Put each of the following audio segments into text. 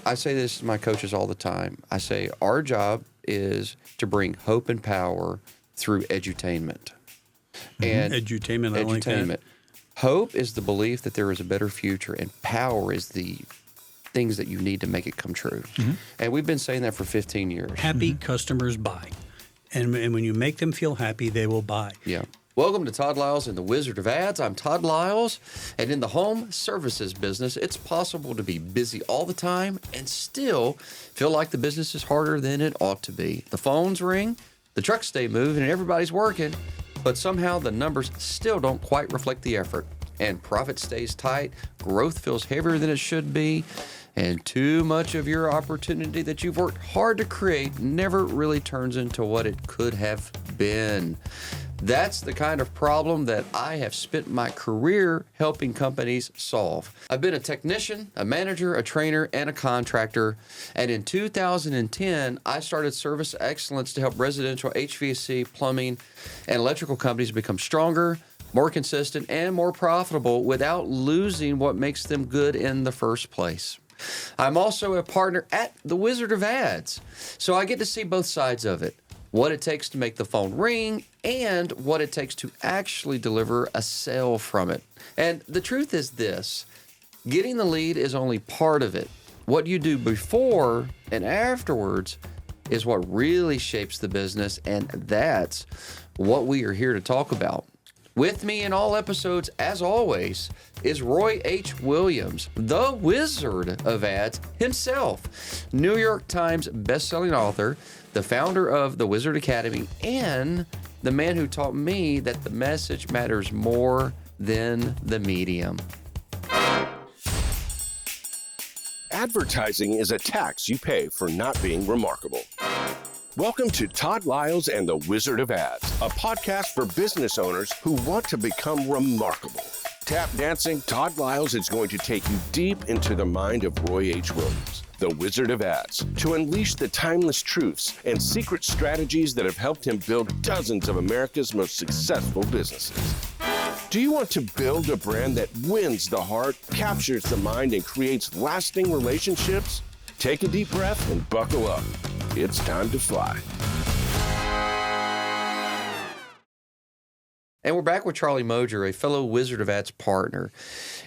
I say this to my coaches all the time. I say our job is to bring hope and power through edutainment. And edutainment, I like that. Hope is the belief that there is a better future, and power is the things that you need to make it come true. And we've been saying that for 15 years. Happy customers buy. And when you make them feel happy, they will buy. Yeah. Welcome to Todd Liles and the Wizard of Ads. I'm Todd Liles, and in the home services business, it's possible to be busy all the time and still feel like the business is harder than it ought to be. The phones ring, the trucks stay moving, and everybody's working, but somehow the numbers still don't quite reflect the effort. And profit stays tight, growth feels heavier than it should be, and too much of your opportunity that you've worked hard to create never really turns into what it could have been. That's the kind of problem that I have spent my career helping companies solve. I've been a technician, a manager, a trainer, and a contractor. And in 2010, I started Service Excellence to help residential HVAC, plumbing, and electrical companies become stronger, more consistent, and more profitable without losing what makes them good in the first place. I'm also a partner at the Wizard of Ads, so I get to see both sides of it. What it takes to make the phone ring and what it takes to actually deliver a sale from it. And the truth is this, getting the lead is only part of it. What you do before and afterwards is what really shapes the business, and that's what we are here to talk about. With me in all episodes, as always, is Roy H. Williams, the Wizard of Ads himself, New York Times bestselling author, the founder of the Wizard Academy, and the man who taught me that the message matters more than the medium. Advertising is a tax you pay for not being remarkable. Welcome to Todd Liles and the Wizard of Ads, a podcast for business owners who want to become remarkable. Tap dancing, Todd Liles is going to take you deep into the mind of Roy H. Williams, the Wizard of Ads, to unleash the timeless truths and secret strategies that have helped him build dozens of America's most successful businesses. Do you want to build a brand that wins the heart, captures the mind, and creates lasting relationships? Take a deep breath and buckle up. It's time to fly. And we're back with Charlie Moger, a fellow Wizard of Ads partner.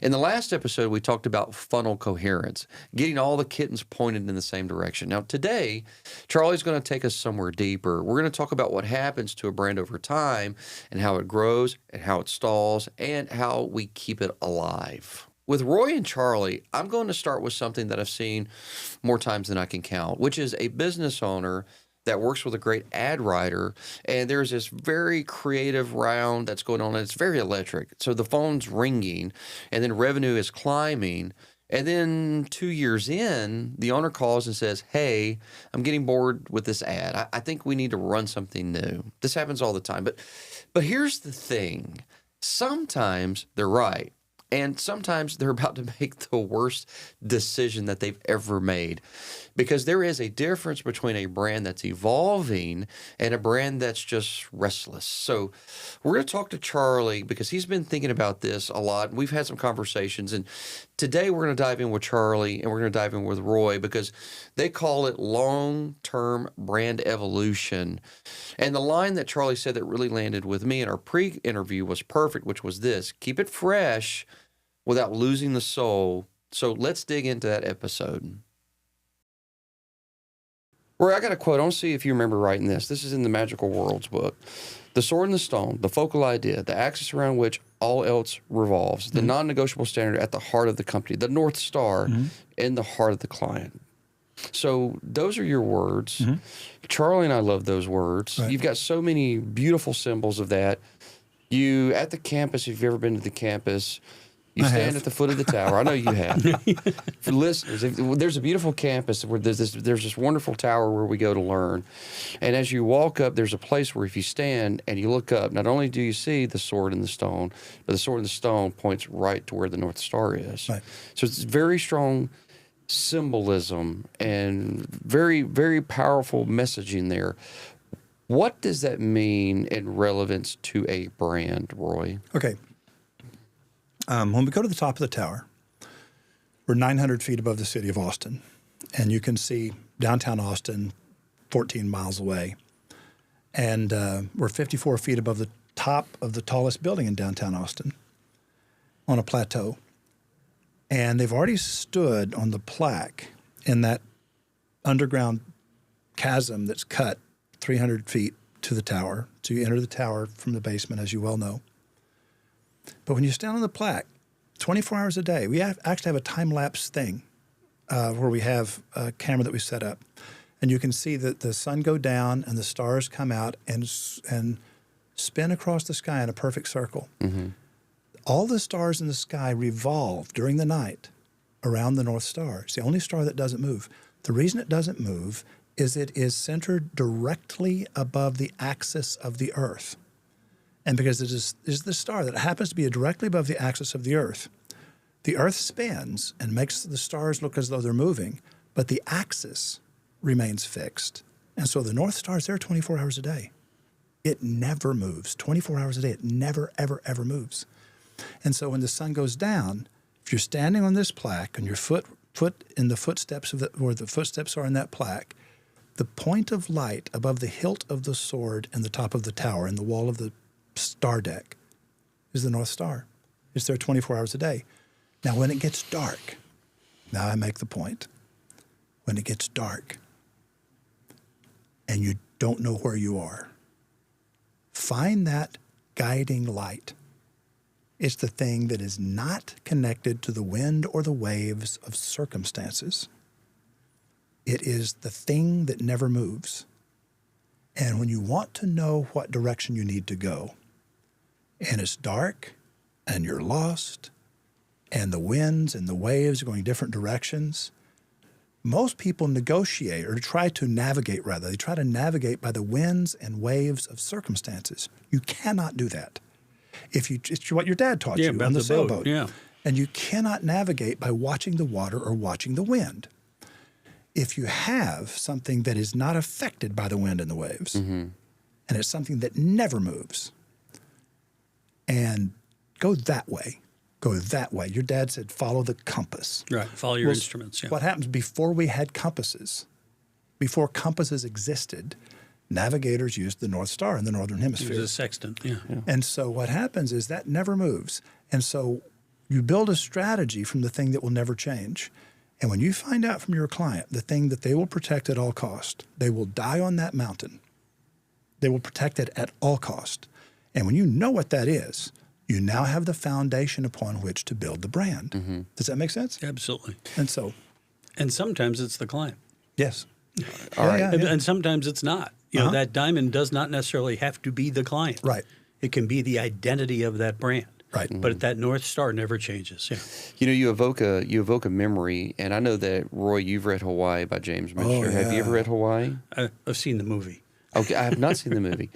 In the last episode, we talked about funnel coherence, getting all the kittens pointed in the same direction. Now, today, Charlie's going to take us somewhere deeper. We're going to talk about what happens to a brand over time and how it grows and how it stalls and how we keep it alive. With Roy and Charlie, I'm going to start with something that I've seen more times than I can count, which is a business owner that works with a great ad writer, and there's this very creative round that's going on, and it's very electric. So the phone's ringing, and then revenue is climbing, and then 2 years in, the owner calls and says, hey, I'm getting bored with this ad. I think we need to run something new. This happens all the time. But here's the thing. Sometimes they're right. And sometimes they're about to make the worst decision that they've ever made, because there is a difference between a brand that's evolving and a brand that's just restless. So we're going to talk to Charlie because he's been thinking about this a lot. We've had some conversations, and today we're going to dive in with Charlie and we're going to dive in with Roy because they call it long-term brand evolution. And the line that Charlie said that really landed with me in our pre-interview was perfect, which was this: keep it fresh without losing the soul. So let's dig into that episode. Roy, I got a quote. I want to see if you remember writing this. This is in the Magical Worlds book. The sword and the stone, the focal idea, the axis around which all else revolves, the non-negotiable standard at the heart of the company, the North Star in the heart of the client. So those are your words. Charlie and I love those words. Right. You've got so many beautiful symbols of that. You, at the campus, if you've ever been to the campus, you stand at the foot of the tower. I know you have. For listeners, there's a beautiful campus where there's this wonderful tower where we go to learn. And as you walk up, there's a place where if you stand and you look up, not only do you see the sword and the stone, but the sword and the stone points right to where the North Star is. Right. So it's very strong symbolism and very, very powerful messaging there. What does that mean in relevance to a brand, Roy? Okay. When we go to the top of the tower, we're 900 feet above the city of Austin. and you can see downtown Austin 14 miles away. And we're 54 feet above the top of the tallest building in downtown Austin on a plateau. And they've already stood on the plaque in that underground chasm that's cut 300 feet to the tower. So you enter the tower from the basement, as you well know. But when you stand on the plaque, 24 hours a day, we actually have a time-lapse thing where we have a camera that we set up. And you can see that the sun go down and the stars come out and spin across the sky in a perfect circle. Mm-hmm. All the stars in the sky revolve during the night around the North Star. It's the only star that doesn't move. The reason it doesn't move is it is centered directly above the axis of the Earth. And because it is the star that happens to be directly above the axis of the Earth spins and makes the stars look as though they're moving, but the axis remains fixed. And so the North Star is there 24 hours a day. It never moves. 24 hours a day, it never, ever, ever moves. And so when the sun goes down, if you're standing on this plaque and your foot in the footsteps where the footsteps are in that plaque, the point of light above the hilt of the sword and the top of the tower and the wall of the star deck is the North Star. It's there 24 hours a day. Now, when it gets dark, now I make the point. When it gets dark and you don't know where you are, find that guiding light. It's the thing that is not connected to the wind or the waves of circumstances. It is the thing that never moves. And when you want to know what direction you need to go, and it's dark, and you're lost, and the winds and the waves are going different directions, most people negotiate or try to navigate, rather. They try to navigate by the winds and waves of circumstances. You cannot do that. It's what your dad taught you on the sailboat. Yeah. And you cannot navigate by watching the water or watching the wind. If you have something that is not affected by the wind and the waves, mm-hmm. and it's something that never moves, and go that way. Your dad said, follow the compass. Right, follow your instruments. Yeah. What happens before we had compasses, before compasses existed, navigators used the North Star in the Northern Hemisphere. It was a sextant, yeah. And so what happens is that never moves. And so you build a strategy from the thing that will never change. And when you find out from your client the thing that they will protect at all cost, they will die on that mountain. They will protect it at all cost. And when you know what that is, you now have the foundation upon which to build the brand. Mm-hmm. Does that make sense? Absolutely. And sometimes it's the client. Yes. All right. And sometimes it's not. You know, that diamond does not necessarily have to be the client. Right. It can be the identity of that brand. Right. But that North Star never changes. Yeah. You know, you evoke a memory, and I know that, Roy, you've read Hawaii by James Misher. Oh, yeah. Have you ever read Hawaii? I've seen the movie. Okay, I have not seen the movie.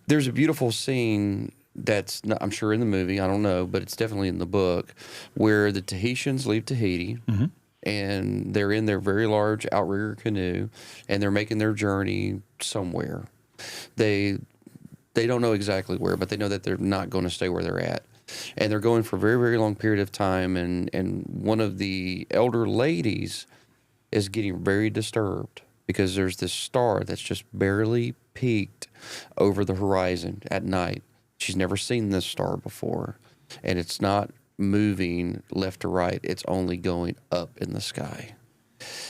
There's a beautiful scene that's not, I'm sure in the movie, I don't know, but it's definitely in the book, where the Tahitians leave Tahiti, mm-hmm. and they're in their very large outrigger canoe, and they're making their journey somewhere. They don't know exactly where, but they know that they're not going to stay where they're at. And they're going for a very, very long period of time, and one of the elder ladies is getting very disturbed because there's this star that's just barely peeked over the horizon at night. She's never seen this star before, and it's not moving left to right. It's only going up in the sky.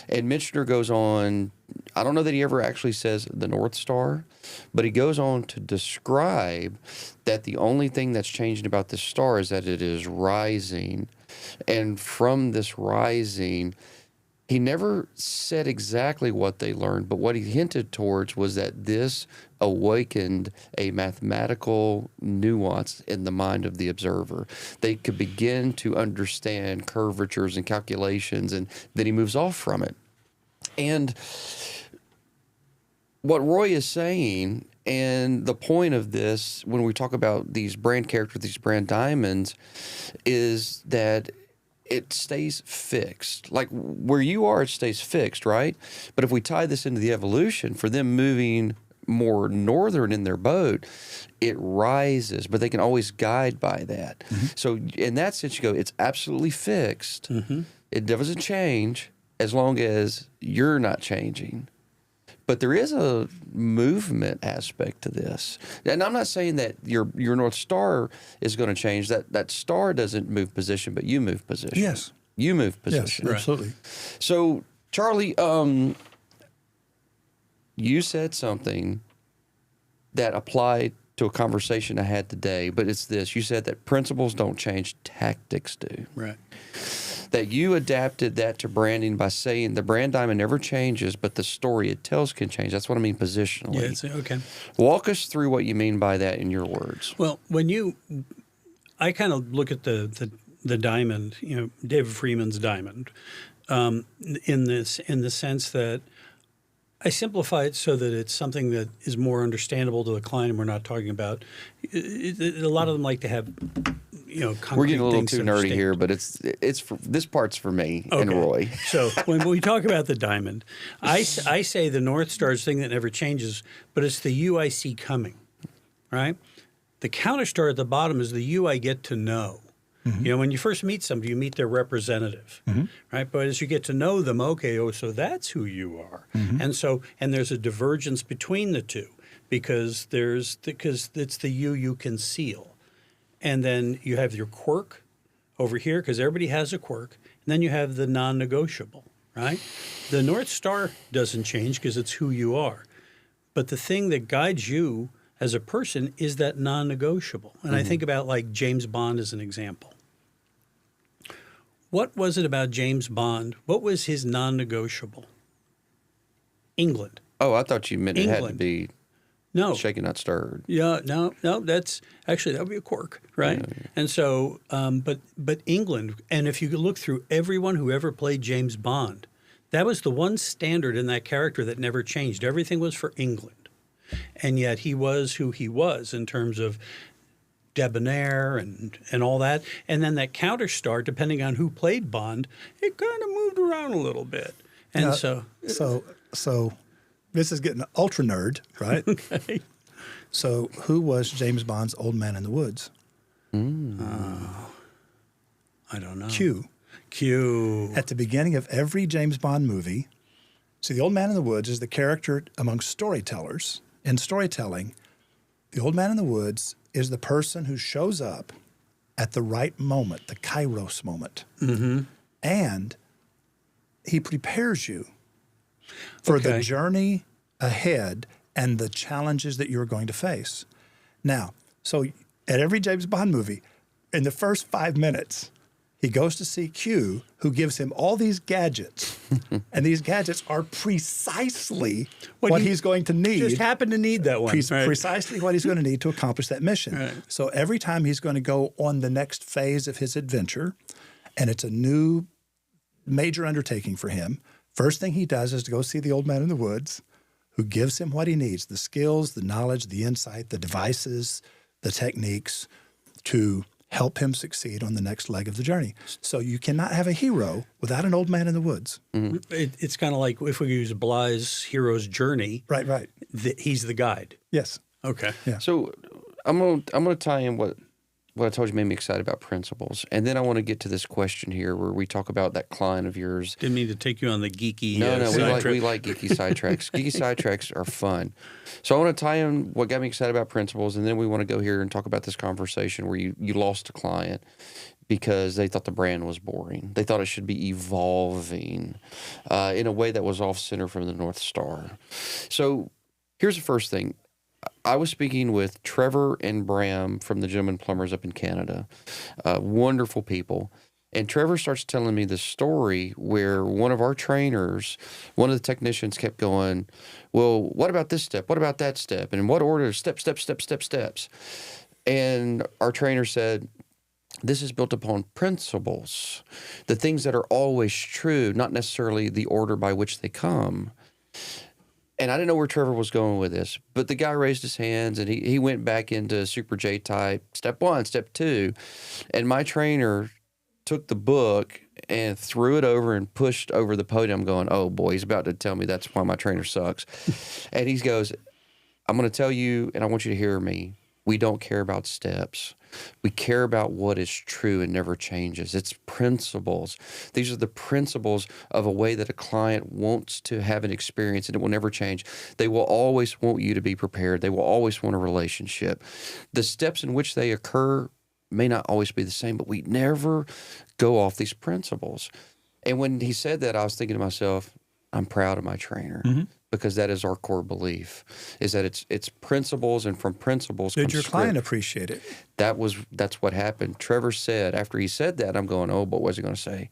And Michener goes on, I don't know that he ever actually says the North Star, but he goes on to describe that the only thing that's changing about this star is that it is rising. And from this rising, he never said exactly what they learned, but what he hinted towards was that this awakened a mathematical nuance in the mind of the observer. They could begin to understand curvatures and calculations, and then he moves off from it. And what Roy is saying, and the point of this, when we talk about these brand characters, these brand diamonds, is that it stays fixed. Like where you are, it stays fixed, right? But if we tie this into the evolution, for them moving more northern in their boat, it rises, but they can always guide by that. Mm-hmm. So in that sense, you go, it's absolutely fixed. Mm-hmm. It doesn't change. as long as you're not changing. But there is a movement aspect to this. And I'm not saying that your North Star is going to change. That star doesn't move position, but you move position. Yes. You move Yes, position. absolutely. So, Charlie, you said something that applied to a conversation I had today, but it's this. You said that principles don't change, tactics do. Right. That you adapted that to branding by saying the brand diamond never changes, but the story it tells can change. That's what I mean positionally. Yeah, it's, okay. Walk us through what you mean by that in your words. Well, I kind of look at the diamond, David Freeman's diamond, in the sense that I simplify it so that it's something that is more understandable to the client, and we're not talking about. A lot of them like to have, concrete We're getting a little things too to nerdy understand. here, but it's for, this part's for me and Okay. Roy. So when we talk about the diamond, I say the North Star is the thing that never changes, but it's the you I see coming, right? The counter star at the bottom is the you I get to know. Mm-hmm. When you first meet somebody, you meet their representative, right? But as you get to know them, so that's who you are. Mm-hmm. And there's a divergence between the two because it's the you conceal. And then you have your quirk over here because everybody has a quirk. And then you have the non-negotiable, right? The North Star doesn't change because it's who you are. But the thing that guides you as a person is that non-negotiable. And I think about like James Bond as an example. What was it about James Bond? What was his non-negotiable? England. Oh, I thought you meant it had to England. be No. shaken, not stirred. Yeah, no, that's actually that would be a quirk, right? Yeah. And so, but England, and if you could look through everyone who ever played James Bond, that was the one standard in that character that never changed. Everything was for England, and yet he was who he was in terms of debonair and all that. And then that counter star, depending on who played Bond, it kind of moved around a little bit, and So this is getting ultra nerd, right? okay. So who was James Bond's old man in the woods? I don't know. Q. At the beginning of every James Bond movie, see, the old man in the woods is the character among storytellers. In storytelling, the old man in the woods is the person who shows up at the right moment, the kairos moment. Mm-hmm. And he prepares you for the Okay. journey ahead and the challenges that you're going to face. Now, so at every James Bond movie, in the first 5 minutes, he goes to see Q, who gives him all these gadgets. And these gadgets are precisely what he's going to need. Just happened to need that one. Right. Precisely what he's going to need to accomplish that mission. Right. So every time he's going to go on the next phase of his adventure, and it's a new major undertaking for him, first thing he does is to go see the old man in the woods, who gives him what he needs, the skills, the knowledge, the insight, the devices, the techniques to help him succeed on the next leg of the journey. So you cannot have a hero without an old man in the woods. It's kind of like if we use Bly's hero's journey. Right. He's the guide. Yes. Okay. Yeah. So I'm gonna tie in what I told you made me excited about principles, and then I want to get to this question here where we talk about that client of yours. Didn't mean to take you on the geeky. No, side trip. we like geeky sidetracks. Geeky sidetracks are fun. So I want to tie in what got me excited about principles, and then we want to go here and talk about this conversation where you lost a client because they thought the brand was boring. They thought it should be evolving in a way that was off center from the North Star. So here's the first thing. I was speaking with Trevor and Bram from the Gentlemen Plumbers up in Canada. Wonderful people. And Trevor starts telling me this story where one of our trainers, one of the technicians kept going, well, what about this step? What about that step? And in what order? Steps. And our trainer said, this is built upon principles, the things that are always true, not necessarily the order by which they come. And I didn't know where Trevor was going with this, but the guy raised his hands and he went back into Super J type, step 1, step 2. And my trainer took the book and threw it over and pushed over the podium going, oh boy, he's about to tell me that's why my trainer sucks. And he goes, I'm going to tell you, and I want you to hear me. We don't care about steps. We care about what is true and never changes. It's principles. These are the principles of a way that a client wants to have an experience, and it will never change. They will always want you to be prepared. They will always want a relationship. The steps in which they occur may not always be the same, but we never go off these principles. And when he said that, I was thinking to myself, I'm proud of my trainer. Because that is our core belief, is that it's principles, and from principles Did comes your script. client appreciate it? That's what happened. Trevor said, after he said that, I'm going, oh, but what's he going to say?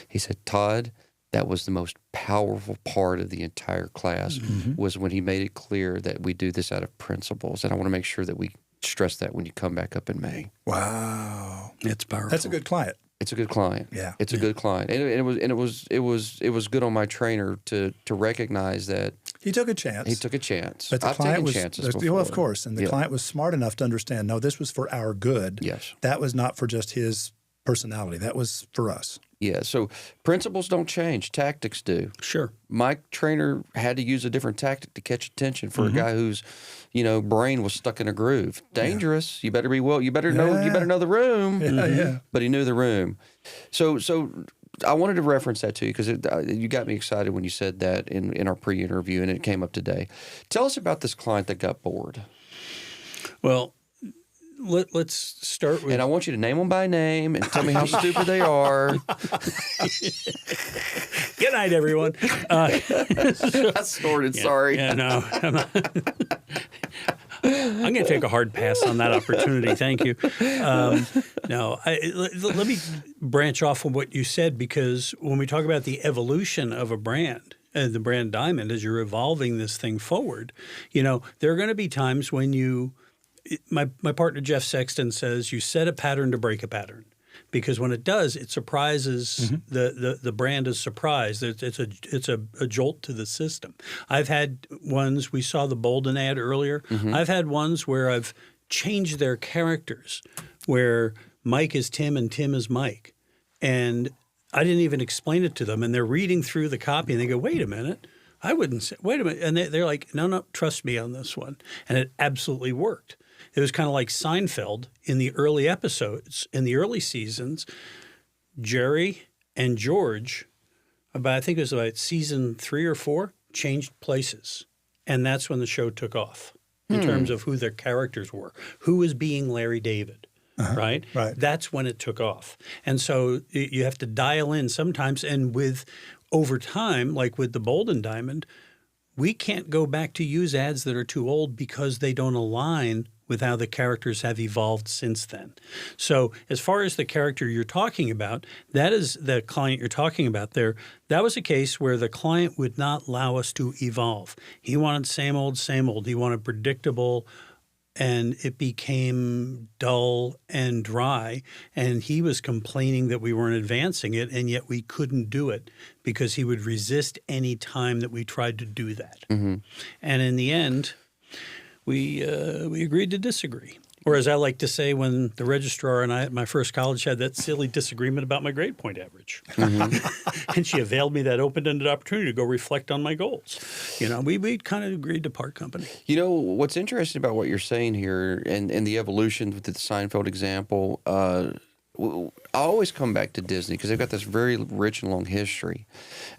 He said, Todd, that was the most powerful part of the entire class, was when he made it clear that we do this out of principles. And I want to make sure that we stress that when you come back up in May. Wow. It's powerful. That's a good client. It's a good client. Yeah. It's a good client. And it was good on my trainer to recognize that He took a chance. he took a chance. But the I've client taken was, chances well, before. of course, and the Yeah. client was smart enough to understand, no, this was for our good. Yes. That was not for just his personality. That was for us. Yeah. So principles don't change. Tactics do. Sure. My trainer had to use a different tactic to catch attention for a guy whose, brain was stuck in a groove. Dangerous. You better be You better know the room. Yeah. But he knew the room. So I wanted to reference that to you because you got me excited when you said that in our pre-interview, and it came up today. Tell us about this client that got bored. Well, let's start with. And I want you to name them by name and tell me how stupid they are. Good night, everyone. I snorted. Sorry. Yeah, no. I'm going to take a hard pass on that opportunity. Thank you. No, let me branch off of what you said, because when we talk about the evolution of a brand, the brand Diamond, as you're evolving this thing forward, there are going to be times when my partner Jeff Sexton says you set a pattern to break a pattern. Because when it does, it surprises the brand is surprised. It's a jolt to the system. I've had ones, we saw the Bolden ad earlier. I've had ones where I've changed their characters, where Mike is Tim and Tim is Mike. And I didn't even explain it to them. And they're reading through the copy and they go, wait a minute. I wouldn't say, wait a minute. And they're like, no, trust me on this one. And it absolutely worked. It was kind of like Seinfeld in the early episodes, in the early seasons. Jerry and George, I think it was about season 3 or 4, changed places. And that's when the show took off in terms of who their characters were. Who was being Larry David, right? Right. That's when it took off. And so you have to dial in sometimes. And over time, like with the Bolden Diamond, we can't go back to use ads that are too old because they don't align with how the characters have evolved since then. So as far as the character you're talking about, that is the client you're talking about there. That was a case where the client would not allow us to evolve. He wanted same old, same old. He wanted predictable, and it became dull and dry. And he was complaining that we weren't advancing it, and yet we couldn't do it because he would resist any time that we tried to do that. And in the end, we agreed to disagree. Or as I like to say, when the registrar and I at my first college had that silly disagreement about my grade point average. And she availed me that open-ended opportunity to go reflect on my goals. We kind of agreed to part company. What's interesting about what you're saying here and the evolution with the Seinfeld example, I always come back to Disney because they've got this very rich and long history.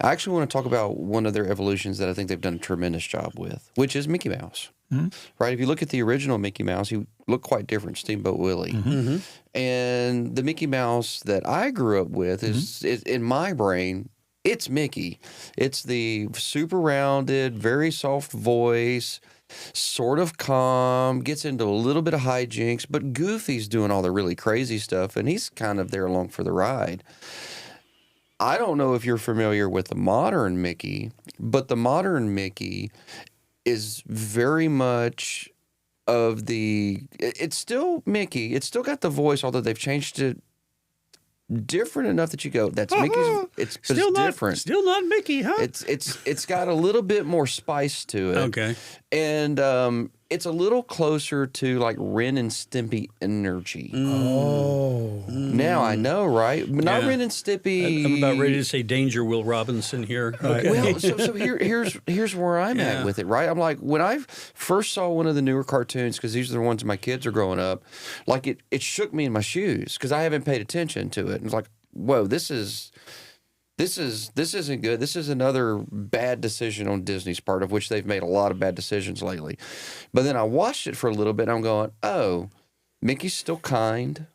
I actually want to talk about one of their evolutions that I think they've done a tremendous job with, which is Mickey Mouse. Right? If you look at the original Mickey Mouse, he looked quite different, Steamboat Willie. And the Mickey Mouse that I grew up with is in my brain, it's Mickey. It's the super rounded, very soft voice, sort of calm, gets into a little bit of hijinks, but Goofy's doing all the really crazy stuff, and he's kind of there along for the ride. I don't know if you're familiar with the modern Mickey, but the modern Mickey is very much of it's still Mickey. It's still got the voice, although they've changed it different enough that you go, that's Mickey's. It's different. Still not Mickey, huh? It's got a little bit more spice to it. Okay. And it's a little closer to like Ren and Stimpy energy. Oh. Now I know, right? But not Yeah. Ren and Stimpy. I'm about ready to say danger, Will Robinson here. Okay. Well, so here's where I'm at with it, right? I'm like, when I first saw one of the newer cartoons, because these are the ones my kids are growing up, like it shook me in my shoes because I haven't paid attention to it. And it's like, whoa, this isn't good. This is another bad decision on Disney's part, of which they've made a lot of bad decisions lately. But then I watched it for a little bit, and I'm going, oh, Mickey's still kind.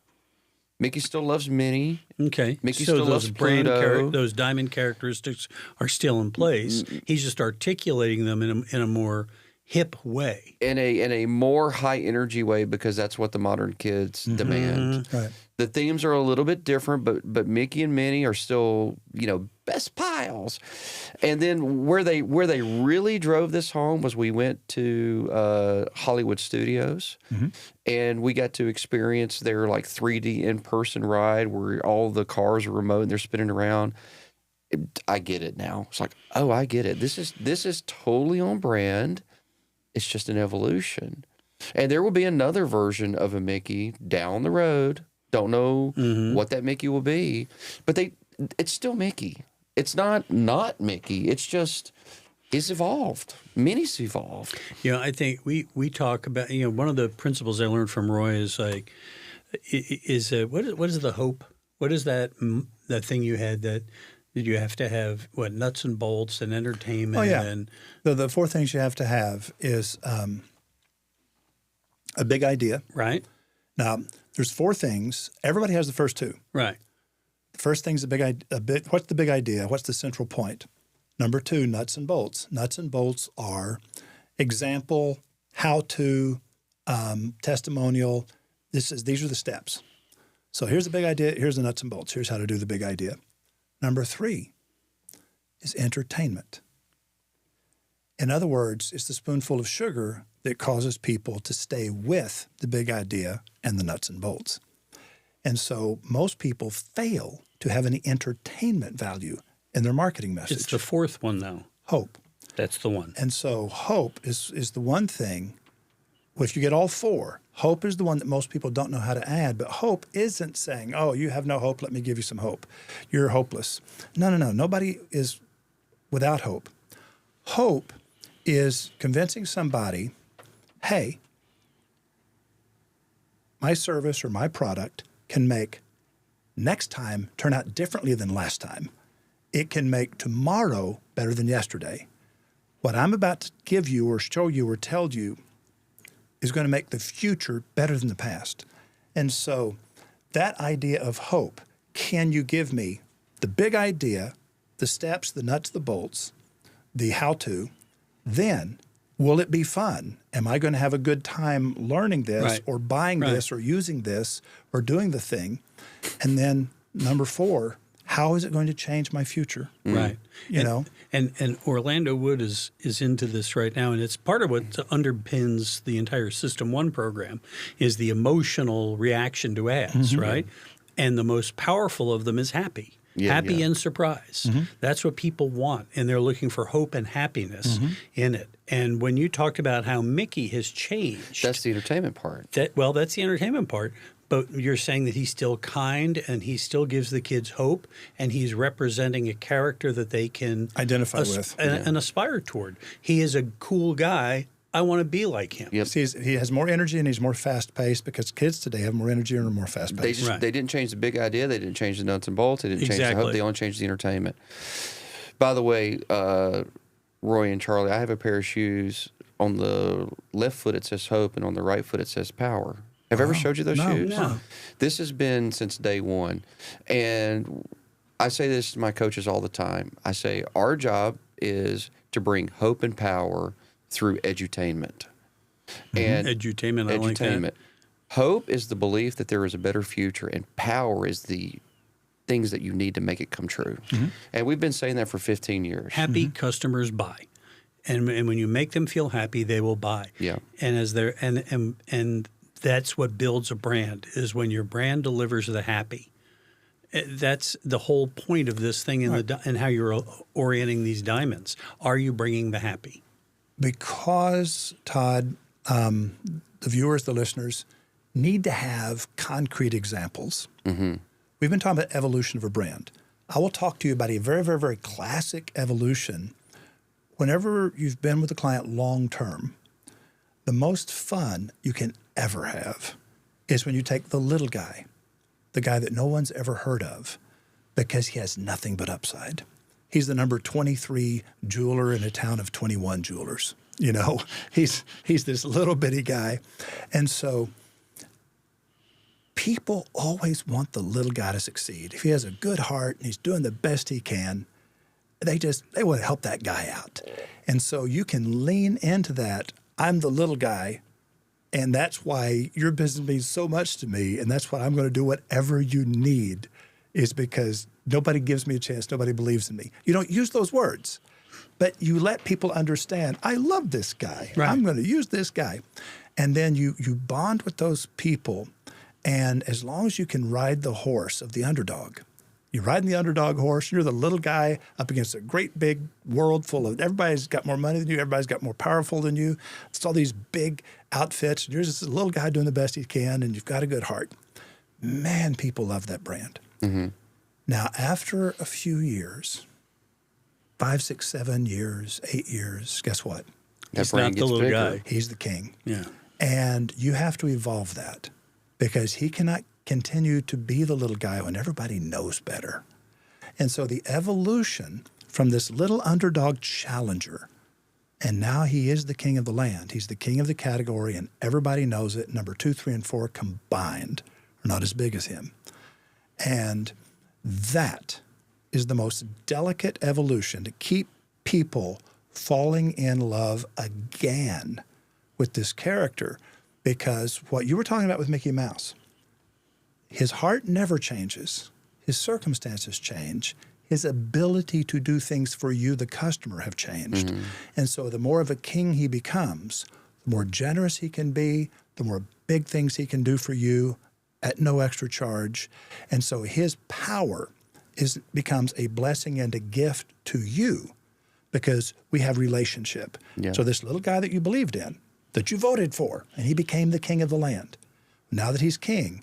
Mickey still loves Minnie. Okay. Mickey so still those loves Pluto. those diamond characteristics are still in place. He's just articulating them in a more hip way. In a more high energy way, because that's what the modern kids demand. Right. The themes are a little bit different, but Mickey and Minnie are still, best pals. And then where they really drove this home was we went to Hollywood Studios, and we got to experience their like 3D in-person ride where all the cars are remote and they're spinning around. I get it now. It's like, oh, I get it. This is totally on brand. It's just an evolution. And there will be another version of a Mickey down the road. Don't know what that Mickey will be, but it's still Mickey. It's not Mickey. It's just, it's evolved. Minnie's evolved. I think we talk about, one of the principles I learned from Roy is like, what is the hope? What is that thing you had that you have to have, nuts and bolts and entertainment? Oh, yeah. And The four things you have to have is a big idea. right? Now, there's four things. Everybody has the first two. Right. The first thing's what's the big idea? What's the central point? Number two, nuts and bolts. Nuts and bolts are example, how-to, testimonial. These are the steps. So here's the big idea. Here's the nuts and bolts. Here's how to do the big idea. Number three is entertainment. In other words, it's the spoonful of sugar that causes people to stay with the big idea and the nuts and bolts. And so most people fail to have any entertainment value in their marketing message. It's the fourth one, though. Hope. That's the one. And so hope is the one thing. Well, if you get all four, hope is the one that most people don't know how to add. But hope isn't saying, oh, you have no hope, let me give you some hope. You're hopeless. No. Nobody is without hope. Hope is convincing somebody, hey, my service or my product can make next time turn out differently than last time. It can make tomorrow better than yesterday. What I'm about to give you or show you or tell you is going to make the future better than the past. And so that idea of hope, can you give me the big idea, the steps, the nuts, the bolts, the how-to, then will it be fun? Am I going to have a good time learning this Right. or buying Right. this or using this or doing the thing? And then number four, how is it going to change my future? Right. You know? And Orlando Wood is into this right now, and it's part of what underpins the entire System 1 program is the emotional reaction to ads, right? And the most powerful of them is happy. Happy and surprise. That's what people want, and they're looking for hope and happiness in it. And when you talked about how Mickey has changed, That's the entertainment part. that's the entertainment part. But you're saying that he's still kind and he still gives the kids hope, and he's representing a character that they can Identify with. and aspire toward. He is a cool guy. I want to be like him. Yep. See, he has more energy and he's more fast-paced because kids today have more energy and are more fast-paced. They didn't change the big idea. They didn't change the nuts and bolts. They didn't change the hope. Exactly. They only changed the entertainment. By the way, Roy and Charlie, I have a pair of shoes. On the left foot it says hope, and on the right foot it says power. Have I ever showed you those shoes? No. This has been since day one. And I say this to my coaches all the time. I say our job is to bring hope and power through edutainment. And Edutainment, I like that. Hope is the belief that there is a better future, and power is the things that you need to make it come true. And we've been saying that for 15 years. Happy customers buy. And when you make them feel happy, they will buy. Yeah. And as they're and that's what builds a brand, is when your brand delivers the happy. That's the whole point of this thing and how you're orienting these diamonds. Are you bringing the happy? Because, Todd, the viewers, the listeners, need to have concrete examples. We've been talking about evolution of a brand. I will talk to you about a very, very, very classic evolution. Whenever you've been with a client long term, the most fun you can ever have is when you take the little guy, the guy that no one's ever heard of, because he has nothing but upside. He's the number 23 jeweler in a town of 21 jewelers. You know, he's this little bitty guy. And so people always want the little guy to succeed. If he has a good heart and he's doing the best he can, they want to help that guy out. And so you can lean into that. I'm the little guy, and that's why your business means so much to me, and that's why I'm going to do whatever you need, is because nobody gives me a chance, nobody believes in me. You don't use those words, but you let people understand, I love this guy. Right. I'm going to use this guy. And then you bond with those people, and as long as you can ride the horse of the underdog, you're riding the underdog horse, you're the little guy up against a great big world full of, everybody's got more money than you, everybody's got more powerful than you. It's all these big outfits, and you're just a little guy doing the best he can, and you've got a good heart. Man, people love that brand. Now, after a few years, 5, 6, 7 years, 8 years, guess what? He's not the little guy. He's the king. Yeah. And you have to evolve that, because he cannot continue to be the little guy when everybody knows better. And so the evolution from this little underdog challenger, and now he is the king of the land. He's the king of the category, and everybody knows it. Number 2, 3, and 4 combined are not as big as him. And that is the most delicate evolution, to keep people falling in love again with this character, because what you were talking about with Mickey Mouse, his heart never changes. His circumstances change. His ability to do things for you, the customer, have changed. And so the more of a king he becomes, the more generous he can be, the more big things he can do for you at no extra charge. And so his power becomes a blessing and a gift to you, because we have relationship. Yeah. So this little guy that you believed in, that you voted for, and he became the king of the land. Now that he's king,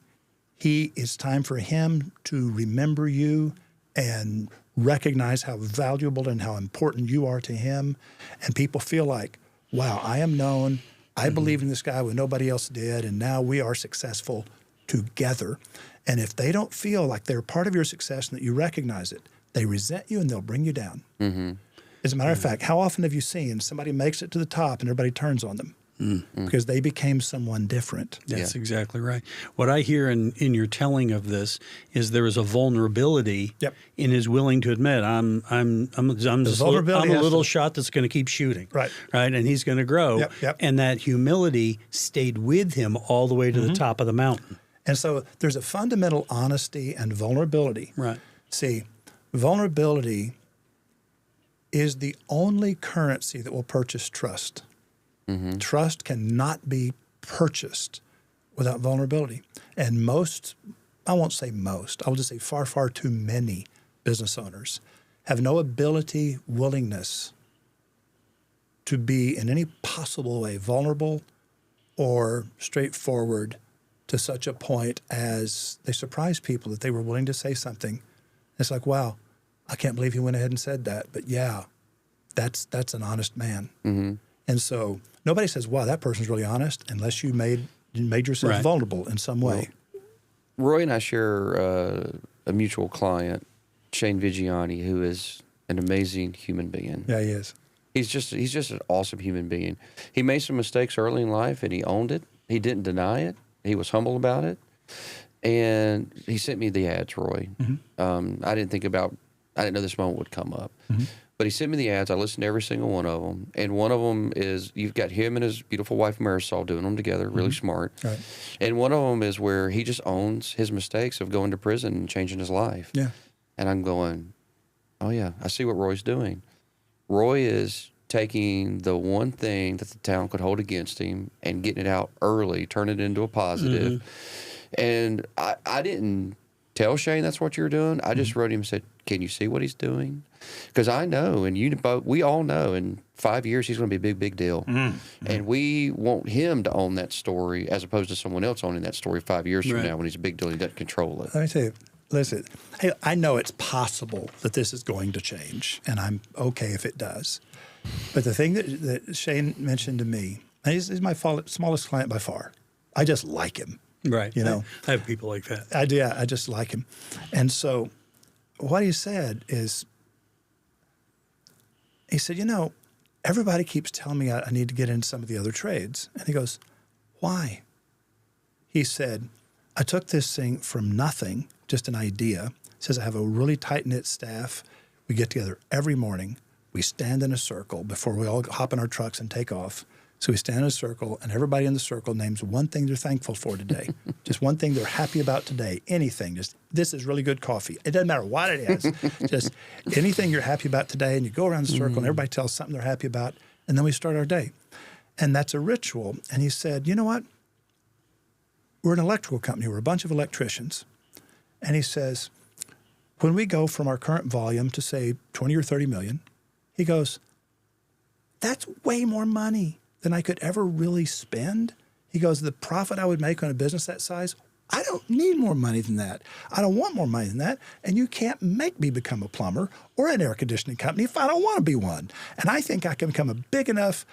it's time for him to remember you and recognize how valuable and how important you are to him. And people feel like, wow, I am known. I believed in this guy when nobody else did, and now we are successful together. And if they don't feel like they're part of your success and that you recognize it, they resent you and they'll bring you down. As a matter of fact, how often have you seen somebody makes it to the top and everybody turns on them? Because they became someone different. That's exactly right. What I hear in your telling of this is there is a vulnerability in his willing to admit, I'm a little shot that's going to keep shooting. Right. And he's going to grow. And that humility stayed with him all the way to the top of the mountain. And so there's a fundamental honesty and vulnerability. Right. See, vulnerability is the only currency that will purchase trust. Trust cannot be purchased without vulnerability. And most, I won't say most, I will just say far, far too many business owners have no ability, willingness to be in any possible way vulnerable or straightforward to such a point as they surprise people that they were willing to say something. It's like, wow, I can't believe he went ahead and said that. But yeah, that's an honest man. And so nobody says, wow, that person's really honest, unless you made yourself vulnerable in some way. Well, Roy and I share a mutual client, Shane Vigiani, who is an amazing human being. Yeah, he is. He's just an awesome human being. He made some mistakes early in life, and he owned it. He didn't deny it. He was humble about it. And he sent me the ads, Roy. I didn't know this moment would come up. But he sent me the ads. I listened to every single one of them. And one of them is, you've got him and his beautiful wife, Marisol, doing them together, really smart. Right. And one of them is where he just owns his mistakes of going to prison and changing his life. Yeah. And I'm going, oh, yeah, I see what Roy's doing. Roy is taking the one thing that the town could hold against him and getting it out early, turning it into a positive. And I didn't tell Shane that's what you're doing. I just wrote him and said, can you see what he's doing? Because I know, and you both, we all know, in 5 years he's going to be a big, big deal, and we want him to own that story as opposed to someone else owning that story 5 years from now when he's a big deal and he doesn't control it. Let me tell you, listen, hey, I know it's possible that this is going to change, and I'm okay if it does. But the thing that Shane mentioned to me, and he's my smallest client by far. I just like him. Right. You know, I have people like that. I just like him. And so what he said is, he said, you know, everybody keeps telling me I need to get into some of the other trades. And he goes, why? He said, I took this thing from nothing, just an idea. He says, I have a really tight-knit staff. We get together every morning. We stand in a circle before we all hop in our trucks and take off. So we stand in a circle, and everybody in the circle names one thing they're thankful for today. Just one thing they're happy about today. Anything. Just, this is really good coffee. It doesn't matter what it is. Just anything you're happy about today, and you go around the circle, and everybody tells something they're happy about, and then we start our day. And that's a ritual. And he said, you know what? We're an electrical company. We're a bunch of electricians. And he says, when we go from our current volume to, say, 20 or 30 million, he goes, that's way more money than I could ever really spend. He goes, the profit I would make on a business that size, I don't need more money than that. I don't want more money than that. And you can't make me become a plumber or an air conditioning company if I don't want to be one. And I think I can become a big enough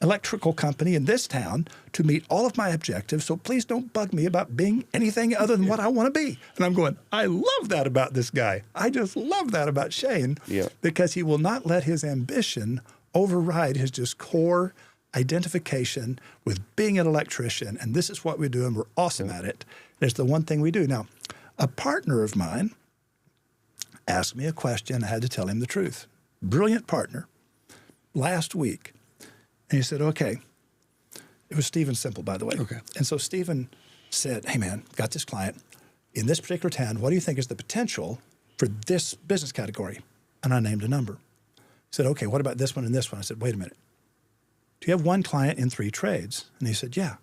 electrical company in this town to meet all of my objectives. So please don't bug me about being anything other than what I want to be. And I'm going, I love that about this guy. I just love that about Shane because he will not let his ambition override his just core identification with being an electrician, and this is what we do, and we're awesome at it. It's the one thing we do. Now, a partner of mine asked me a question. I had to tell him the truth. Brilliant partner. Last week, and he said, okay. It was Stephen Simple, by the way. Okay. And so Stephen said, hey, man, got this client. In this particular town, what do you think is the potential for this business category? And I named a number. He said, okay, what about this one and this one? I said, wait a minute. Do you have one client in 3 trades? And he said, yeah.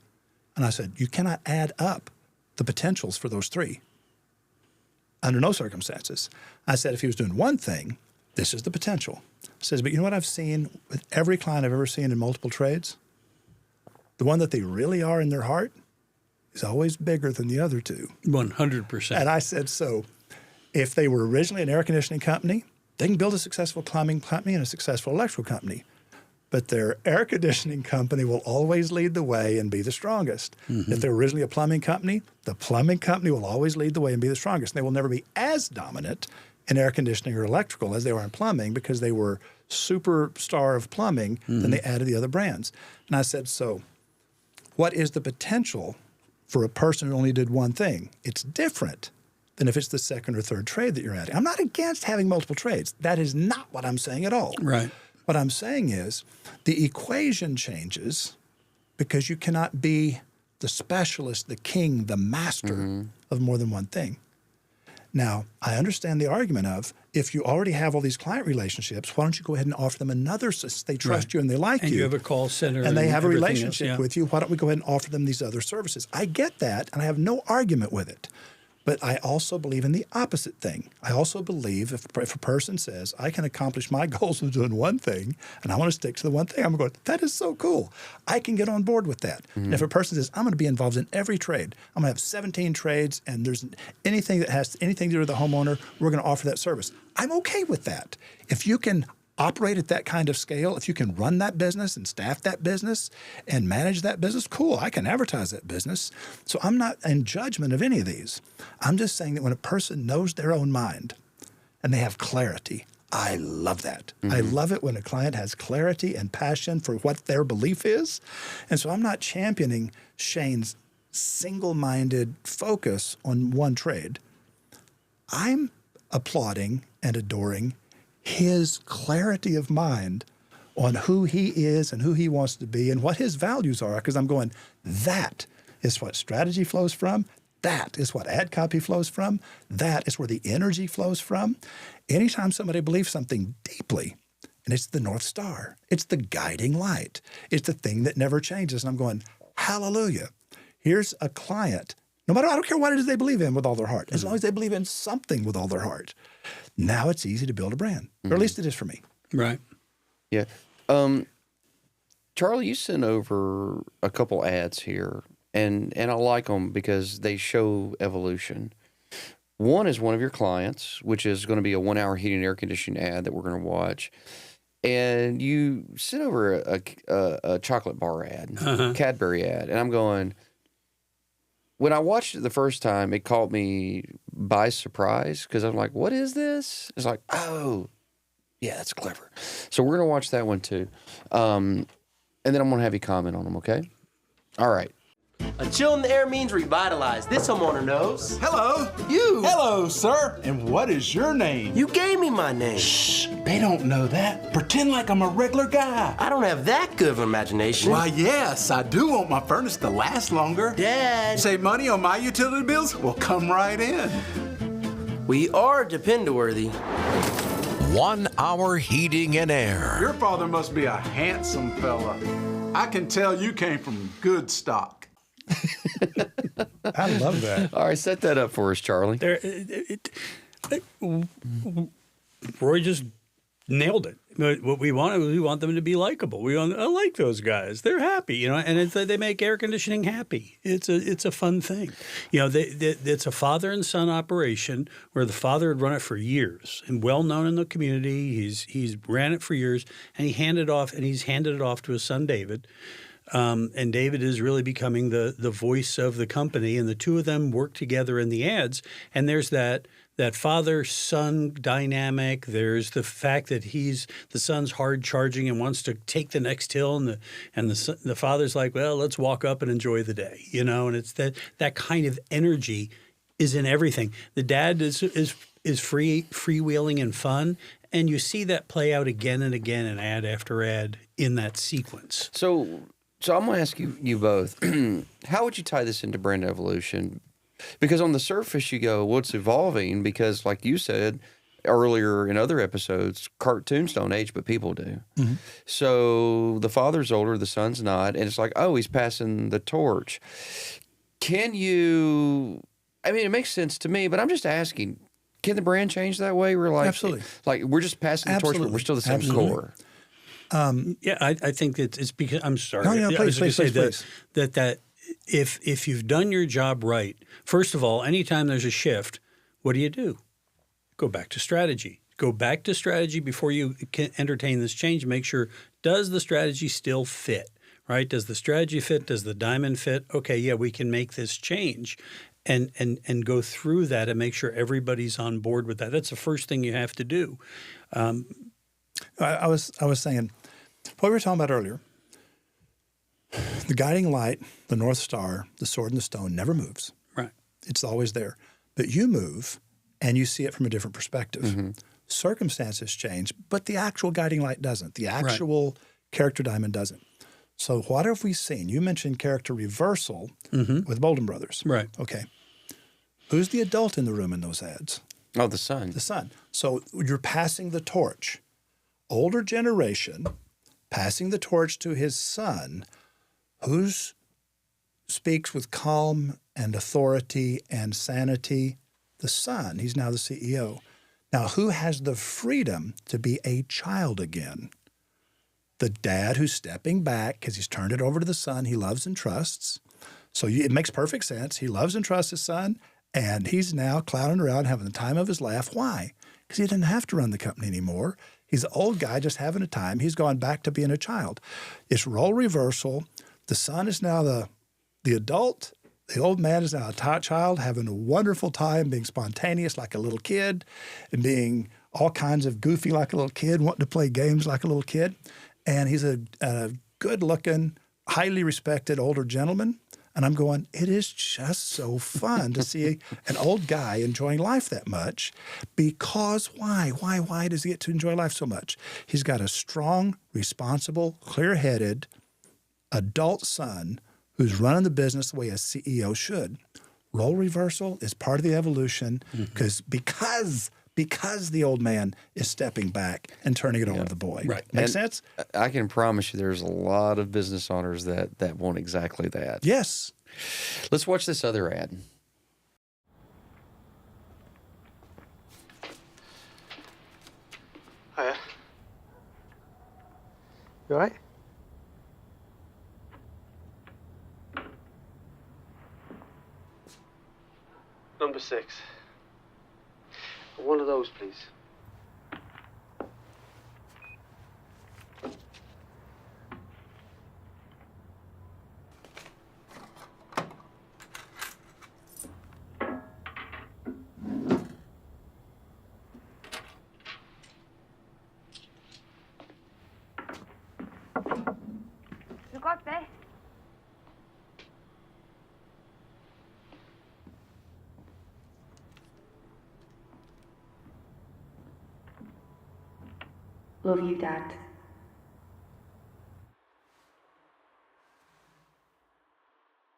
And I said, you cannot add up the potentials for those 3. Under no circumstances. I said, if he was doing one thing, this is the potential. He says, but you know what I've seen with every client I've ever seen in multiple trades? The one that they really are in their heart is always bigger than the other 2. 100%. And I said, so if they were originally an air conditioning company, they can build a successful plumbing company and a successful electrical company. But their air conditioning company will always lead the way and be the strongest. If they're originally a plumbing company, the plumbing company will always lead the way and be the strongest. And they will never be as dominant in air conditioning or electrical as they are in plumbing because they were superstar of plumbing, then they added the other brands. And I said, so what is the potential for a person who only did one thing? It's different than if it's the second or third trade that you're adding. I'm not against having multiple trades. That is not what I'm saying at all. Right. What I'm saying is the equation changes because you cannot be the specialist, the king, the master of more than one thing. Now, I understand the argument of if you already have all these client relationships, why don't you go ahead and offer them another, since they trust you and they like and you. you have a call center. And they have a everything relationship else, with you. Why don't we go ahead and offer them these other services? I get that, and I have no argument with it. But I also believe in the opposite thing. I also believe if a person says, I can accomplish my goals of doing one thing, and I want to stick to the one thing, I'm going, that is so cool. I can get on board with that. And if a person says, I'm going to be involved in every trade, I'm going to have 17 trades, and there's anything that has anything to do with the homeowner, we're going to offer that service. I'm okay with that. If you can operate at that kind of scale, if you can run that business and staff that business and manage that business, cool, I can advertise that business. So I'm not in judgment of any of these. I'm just saying that when a person knows their own mind and they have clarity, I love that. I love it when a client has clarity and passion for what their belief is. And so I'm not championing Shane's single-minded focus on one trade. I'm applauding and adoring his clarity of mind on who he is and who he wants to be and what his values are, because I'm going, that is what strategy flows from. That is what ad copy flows from. That is where the energy flows from. Anytime somebody believes something deeply, and it's the North Star, it's the guiding light, it's the thing that never changes. And I'm going, hallelujah. Here's a client, No matter, I don't care what it is they believe in with all their heart, as long as they believe in something with all their heart. Now it's easy to build a brand, or at least it is for me. Right. Yeah. Charlie, you sent over a couple ads here, and I like them because they show evolution. One is one of your clients, which is going to be a 1-hour heating and air conditioning ad that we're going to watch. And you sent over a chocolate bar ad, Cadbury ad. And I'm going, when I watched it the first time, it caught me by surprise because I'm like, what is this? It's like, oh, yeah, that's clever. So we're going to watch that one too. And then I'm going to have you comment on them, okay? All right. A chill in the air means revitalize. This homeowner knows. Hello. You. Hello, sir. And what is your name? You gave me my name. Shh, they don't know that. Pretend like I'm a regular guy. I don't have that good of an imagination. Why, yes, I do want my furnace to last longer. Dad. Save money on my utility bills? Well, come right in. We are depend-worthy. 1 hour heating and air. Your father must be a handsome fella. I can tell you came from good stock. I love that. All right, set that up for us, Charlie. Roy just nailed it. What we want them to be likable. I like those guys. They're happy, and they make air conditioning happy. It's a fun thing. It's a father and son operation where the father had run it for years and well known in the community. He's ran it for years, and he's handed it off to his son David. And David is really becoming the voice of the company, and the two of them work together in the ads. And there's that father-son dynamic. There's the fact that the son's hard charging and wants to take the next hill, and the father's like, well, let's walk up and enjoy the day, And it's that kind of energy is in everything. The dad is freewheeling and fun, and you see that play out again and again in ad after ad in that sequence. So I'm going to ask you both, how would you tie this into brand evolution? Because on the surface you go, well, it's evolving because, like you said earlier in other episodes, cartoons don't age, but people do. Mm-hmm. So the father's older, the son's not, and it's like, oh, he's passing the torch. It makes sense to me, but I'm just asking, can the brand change that way? We're like, absolutely. Like we're just passing the torch, but we're still the same core. I think it's because I'm sorry. No, please. That if you've done your job right, first of all, anytime there's a shift, what do? Go back to strategy. Go back to strategy before you can entertain this change. Make sure, does the strategy still fit, right? Does the strategy fit? Does the diamond fit? Okay, yeah, we can make this change. And go through that and make sure everybody's on board with that. That's the first thing you have to do. I was saying, what we were talking about earlier, the guiding light, the North Star, the sword and the stone never moves. Right. It's always there. But you move, and you see it from a different perspective. Mm-hmm. Circumstances change, but the actual guiding light doesn't. The actual character diamond doesn't. So what have we seen? You mentioned character reversal with Bolden Brothers. Right. Okay. Who's the adult in the room in those ads? Oh, the son. The son. So you're passing the torch. Older generation passing the torch to his son, who speaks with calm and authority and sanity. The son. He's now the CEO. Now, who has the freedom to be a child again? The dad who's stepping back because he's turned it over to the son he loves and trusts. So it makes perfect sense. He loves and trusts his son, and he's now clowning around having the time of his life. Why? Because he didn't have to run the company anymore. He's an old guy just having a time. He's gone back to being a child. It's role reversal. The son is now the adult. The old man is now a child having a wonderful time, being spontaneous like a little kid and being all kinds of goofy like a little kid, wanting to play games like a little kid. And he's a good-looking, highly respected older gentleman. And I'm going, it is just so fun to see an old guy enjoying life that much. Because why? Why does he get to enjoy life so much? He's got a strong, responsible, clear-headed adult son who's running the business the way a CEO should. Role reversal is part of the evolution because the old man is stepping back and turning it over to the boy. Right. Make sense? I can promise you there's a lot of business owners that want exactly that. Yes. Let's watch this other ad. You all right? Number 6. One of those, please. Du godt bag. Love you, Dad.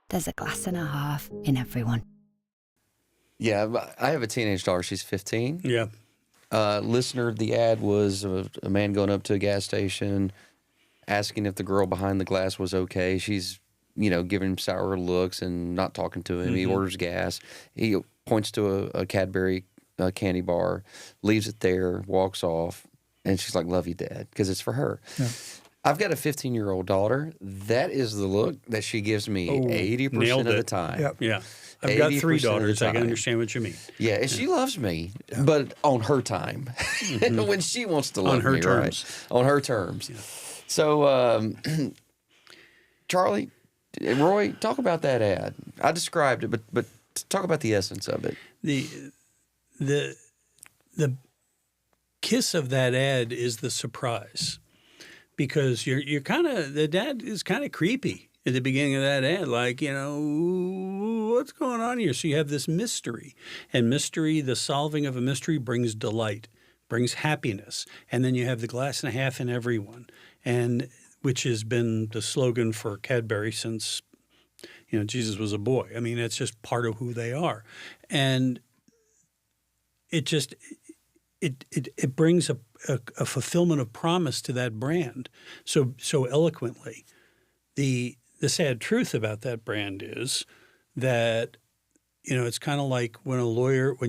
There's a glass and a half in everyone. Yeah, I have a teenage daughter. She's 15. Yeah. Listener of the ad was a man going up to a gas station, asking if the girl behind the glass was okay. She's, giving him sour looks and not talking to him. He orders gas. He points to a Cadbury candy bar, leaves it there, walks off, and she's like, "Love you, Dad," because it's for her. Yeah. I've got a 15-year-old daughter. That is the look that she gives me 80% of the time. Yep. Yeah. I've got 3 daughters. I can understand what you mean. Yeah, and she loves me, but on her time. When she wants to love me, on her terms. Right? On her terms. Yeah. So, Charlie, Roy, talk about that ad. I described it, but talk about the essence of it. The kiss of that ad is the surprise, because you're kind of, the dad is kind of creepy at the beginning of that ad, like, what's going on here? So you have this mystery, and mystery, the solving of a mystery brings delight, brings happiness, and then you have the glass and a half in everyone, and which has been the slogan for Cadbury since, Jesus was a boy. I mean, it's just part of who they are, and it just it brings a fulfillment of promise to that brand so eloquently. The sad truth about that brand is that, it's kind of like when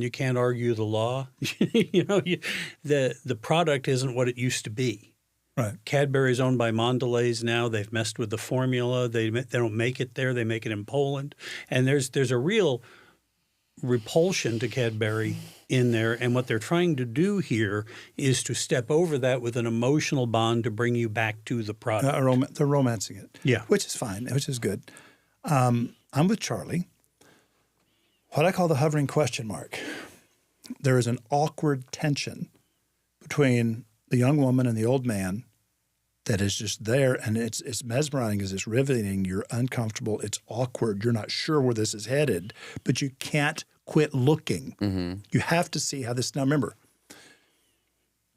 you can't argue the law, the product isn't what it used to be. Right. Cadbury's owned by Mondelez now. They've messed with the formula. They don't make it there. They make it in Poland. And there's a real repulsion to Cadbury in there, and what they're trying to do here is to step over that with an emotional bond to bring you back to the product. They're romancing it, yeah, which is fine, which is good. I'm with Charlie. What I call the hovering question mark. There is an awkward tension between the young woman and the old man that is just there, and it's mesmerizing, it's riveting, you're uncomfortable, it's awkward, you're not sure where this is headed, but you can't quit looking. Mm-hmm. You have to see how this, now remember,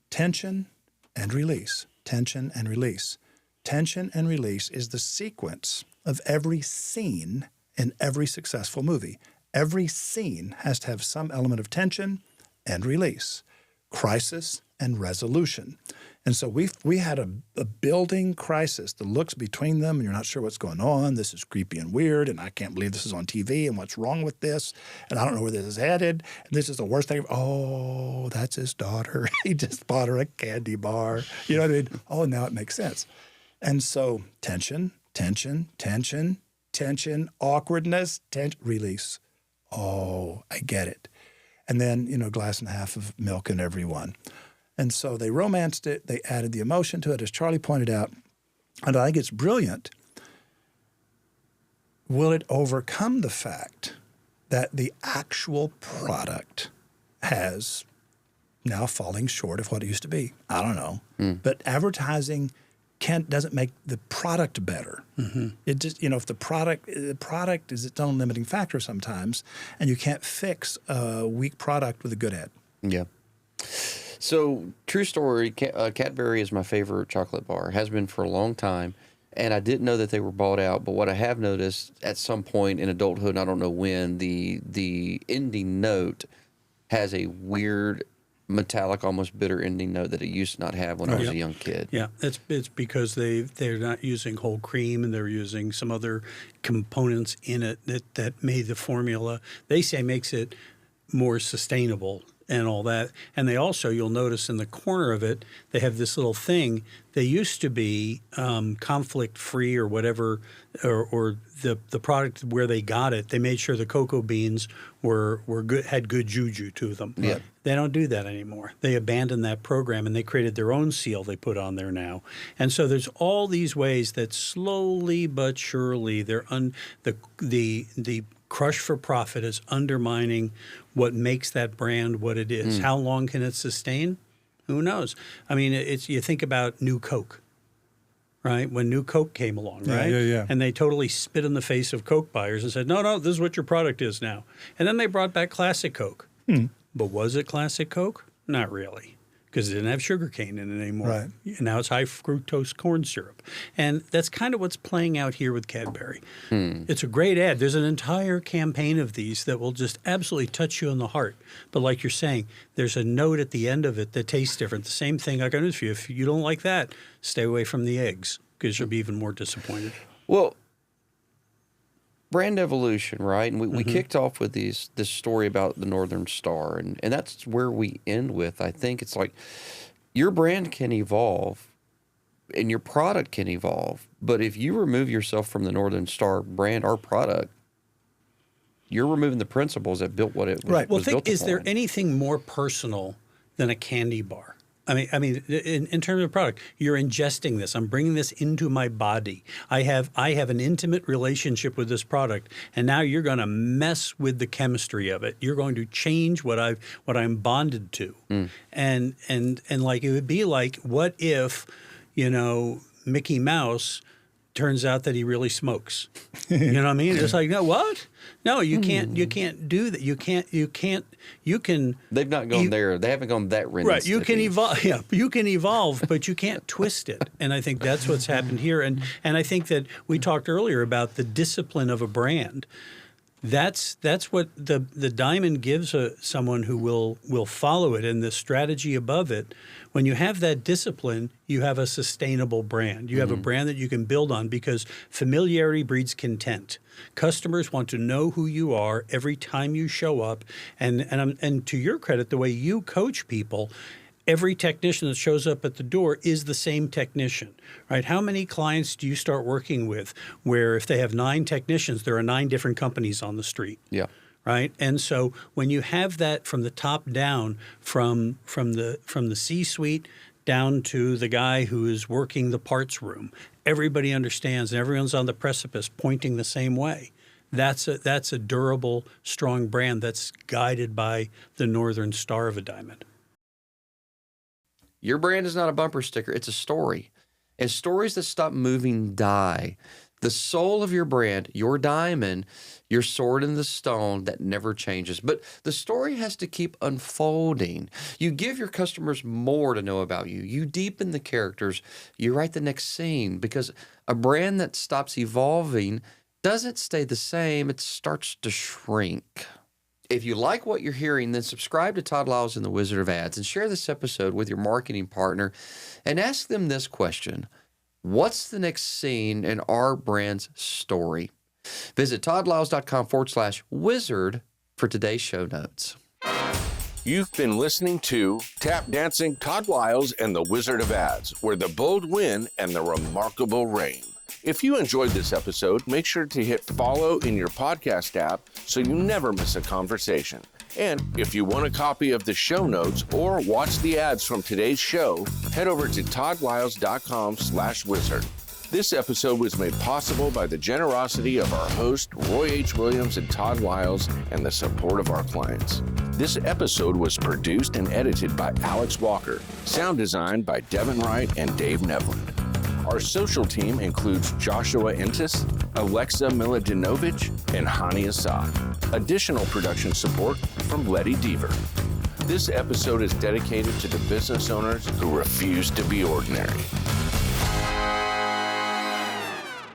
tension and release, tension and release. Tension and release is the sequence of every scene in every successful movie. Every scene has to have some element of tension and release, crisis and resolution. And so we had a building crisis. The looks between them, and you're not sure what's going on. This is creepy and weird, and I can't believe this is on TV, and what's wrong with this? And I don't know where this is headed. And this is the worst thing. Oh, that's his daughter. He just bought her a candy bar. You know what I mean? Oh, now it makes sense. And so tension, tension, tension, tension, awkwardness, release. Oh, I get it. And then, glass and a half of milk in every one. And so they romanced it. They added the emotion to it, as Charlie pointed out. And I think it's brilliant. Will it overcome the fact that the actual product has now falling short of what it used to be? I don't know. But advertising doesn't make the product better. Mm-hmm. It just, if the product is its own limiting factor sometimes, and you can't fix a weak product with a good ad. Yeah. So, true story, Cadbury is my favorite chocolate bar. Has been for a long time. And I didn't know that they were bought out. But what I have noticed at some point in adulthood, and I don't know when, the ending note has a weird, metallic, almost bitter ending note that it used to not have when I was a young kid. Yeah, it's because they're not using whole cream, and they're using some other components in it that made the formula, they say, makes it more sustainable and all that. And they also, you'll notice in the corner of it, they have this little thing. They used to be conflict-free or whatever, or the product where they got it, they made sure the cocoa beans were good, had good juju to them. Yeah. They don't do that anymore. They abandoned that program and they created their own seal they put on there now. And so there's all these ways that slowly but surely the crush for profit is undermining what makes that brand what it is. How long can it sustain? Who knows? I mean, you think about New Coke, right? When New Coke came along, right? Yeah. And they totally spit in the face of Coke buyers and said, no, this is what your product is now. And then they brought back Classic Coke. But was it Classic Coke? Not really, because it didn't have sugar cane in it anymore. Right. And now it's high fructose corn syrup. And that's kind of what's playing out here with Cadbury. It's a great ad. There's an entire campaign of these that will just absolutely touch you in the heart. But like you're saying, there's a note at the end of it that tastes different. The same thing I got news for you. If you don't like that, stay away from the eggs because you'll be even more disappointed. Well, brand evolution, right? And we kicked off with this story about the Northern Star, and that's where we end with. I think it's like your brand can evolve and your product can evolve, but if you remove yourself from the Northern Star brand or product, you're removing the principles that built what it was, Right. Well, was built is there upon. anything more personal than a candy bar? I mean, in terms of product, you're ingesting this. I'm bringing this into my body. I have an intimate relationship with this product, and now you're going to mess with the chemistry of it. You're going to change what I'm bonded to, and like it would be like, what if, Mickey Mouse turns out that he really smokes? You know what I mean? It's like, no, what? No, you can't do that. You can. They've not gone there. They haven't gone that Right. You can evolve. Yeah, you can evolve, but you can't twist it. And I think that's what's happened here. And I think that we talked earlier about the discipline of a brand. That's what the diamond gives someone who will follow it, and the strategy above it. When you have that discipline, you have a sustainable brand. You have a brand that you can build on because familiarity breeds content. Customers want to know who you are every time you show up. And to your credit, the way you coach people, every technician that shows up at the door is the same technician, right? How many clients do you start working with where if they have 9 technicians, there are 9 different companies on the street? Yeah. Right. And so when you have that from the top down, from the C-suite down to the guy who is working the parts room, everybody understands and everyone's on the precipice pointing the same way. That's a durable, strong brand that's guided by the Northern Star of a diamond. Your brand is not a bumper sticker. It's a story. And stories that stop moving die. The soul of your brand, your diamond, your sword in the stone that never changes. But the story has to keep unfolding. You give your customers more to know about you. You deepen the characters. You write the next scene, because a brand that stops evolving doesn't stay the same. It starts to shrink. If you like what you're hearing, then subscribe to Todd Liles and the Wizard of Ads and share this episode with your marketing partner and ask them this question: what's the next scene in our brand's story? Visit toddliles.com/wizard for today's show notes. You've been listening to Tap Dancing Todd Liles and the Wizard of Ads, where the bold win and the remarkable reign. If you enjoyed this episode, make sure to hit follow in your podcast app so you never miss a conversation. And if you want a copy of the show notes or watch the ads from today's show, head over to toddliles.com/wizard. This episode was made possible by the generosity of our host, Roy H. Williams and Todd Liles, and the support of our clients. This episode was produced and edited by Alex Walker, sound designed by Devin Wright and Dave Nevland. Our social team includes Joshua Entis, Alexa Miladinovich, and Hani Assad. Additional production support from Letty Deaver. This episode is dedicated to the business owners who refuse to be ordinary.